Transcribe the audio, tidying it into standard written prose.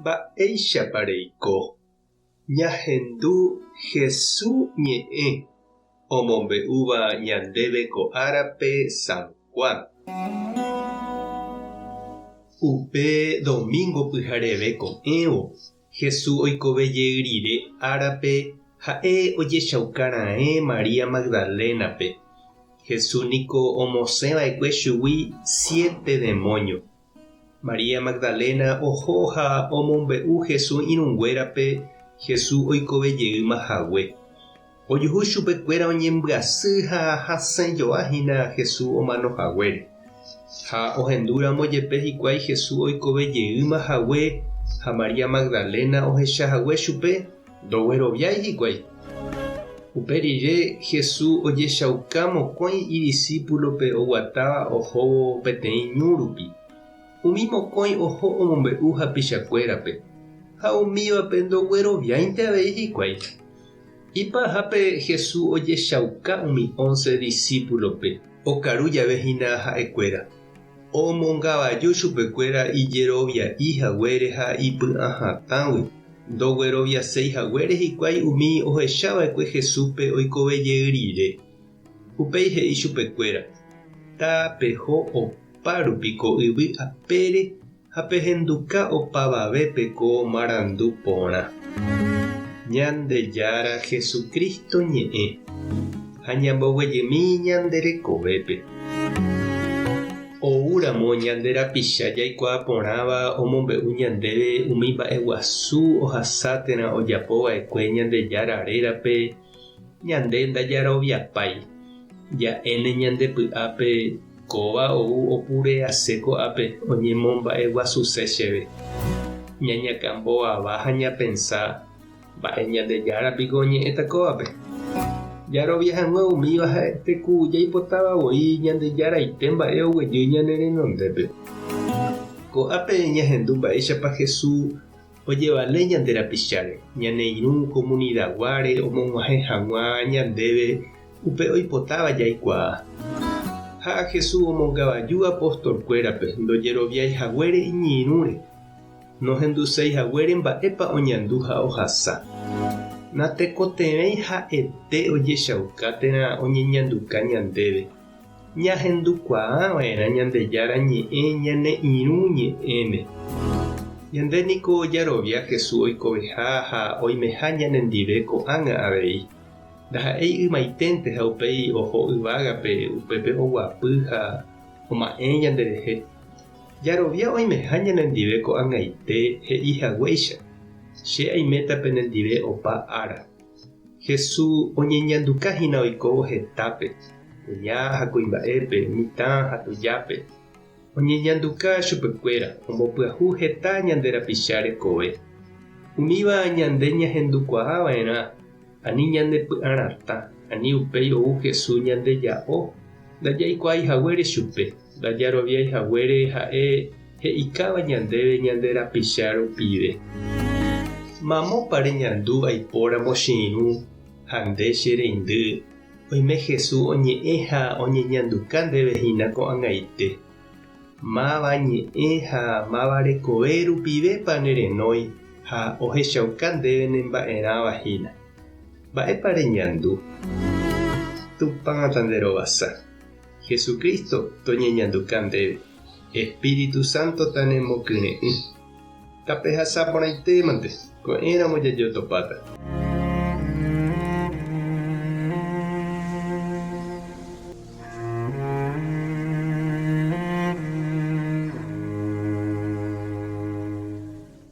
Mba'éichapa reiko. Ñahendu Jesús ñe'ẽ omombe'úva ñandéve ko árape San Juan. Upe domingo pyhareve ko'ẽvo Jesús oikove rire árape ha'e ojechaukara'ẽ María Magdalénape. Jesús niko omosẽva'ekue chugui 7 demonio. María Magdalena oho ha omombe'u Jesús irũnguérape Jesús oikovejeýmahague. Ojuhu chupekuéra oñembyasy ha hasẽjoahína Jesús omanohaguére. Ha ohendúramo jepe hikuái Jesús oikovejeýmahague ha María Magdalena ohechahague chupe ndogueroviái hikuái. Uperire Jesús ojechauka mokõi idiscípulope oguatáva ohóvo peteĩ ñúrupi. Umi mokõi oho omombe'u hapichakuérape. Ha umívape ndogueroviáinte avei hikuái. Ipahápe Jesús ojechauka umi 11 discípulope. Okaru javehína ha'ekuéra. Omongavaju chupekuéra ijerovia'íhaguére ha ipy'ahatãgui. Ndogueroviaséihaguére hikuái umi ohechava'ekue Jesúspe oikovejey rire. Upéi he'i chupekuéra. Tapeho opa rupiko yvy apére ha pehenduka opavavépeko marandu porã. Ñandejára Jesucristo ñe'ẽ ha ñamboguejymi ñande rekovépe. Oúramo ñande rapicha jaikuaa porãva omombe'u ñandéve umi mba'eguasu ohasátera ojapova'ekue Ñandejára rérape ñande ndajaroviapái. Ja'éne ñandepy'ápe kóva ou opurease ko'ápe oñemomba'eguasuse chéve. Ñañakãmbovava ha ñapensá mba'e Ñandejárapiko oñe'ẽta kóvape. Jaroviahague umíva ha'eteku jaipotavavoi Ñandejaraite mba'e oguejy ñane renondépe. Ko'ápe ñahendu mba'éichapa Jesús ojevale ñande rapicháre. Ñane irũ comunidaguáre omog̃uahẽ hag̃ua ñandéve upe oipotáva jaikuaa. Ha Jesús omongavaju apostolkuérape ndojeroviaihaguére iñirũre. Nohenduséihaguére mba'épa oñandu ha ohasa. Natekotevẽi ha'ete ojechaukáterã oñeñanduka ñandéve. Ñahendukuaava'erã Ñandejára ñe'ẽ ñane irũ ñe'ẽme. Ñande niko jarovia Jesús oikoveha ha oimeha ñanendive ko'ág̃a avei. Ndaha'éi ymaiténte ha upéi oho yvágape upépe oguapy ha oma'ẽ ñanderehe. Jarovia oimeha ñanendive ko'ag̃aite he'ihaguéicha. Che aiméta penendive opa ára. Jesús oñeñandukahína oikóvo hetápe. Kuña ha kuimba'épe, mitã ha tujápe. Oñeñanduka chupekuéra ombopyahu heta ñande rapicha rekove. Umíva ñande ñahendukuaava'erã ani ñandepy'aratã ani upéi ou Jesús ñandeja'o ndajaikuaahaguére chupe ndajaroviaihaguére ha'e he'ikáva ñandéve ñande rapicha rupive. Mamópare ñandu aipóra mochirũ ha nde che reindy oime Jesús oñe'ẽ ha oñeñanduka ndevehína ko'ag̃aite. Máva ñe'ẽ ha máva rekove rupivépa nerenói ha ohechauka ndéve nemba'erãvahína. Mba'épa reñandu. Tupãta nderovasa. Jesucristo toñeñanduka ndéve. Espíritu Santo tanemokyre'ỹ. Tapehasáporãitémante. Ko'ẽramo jajotopáta.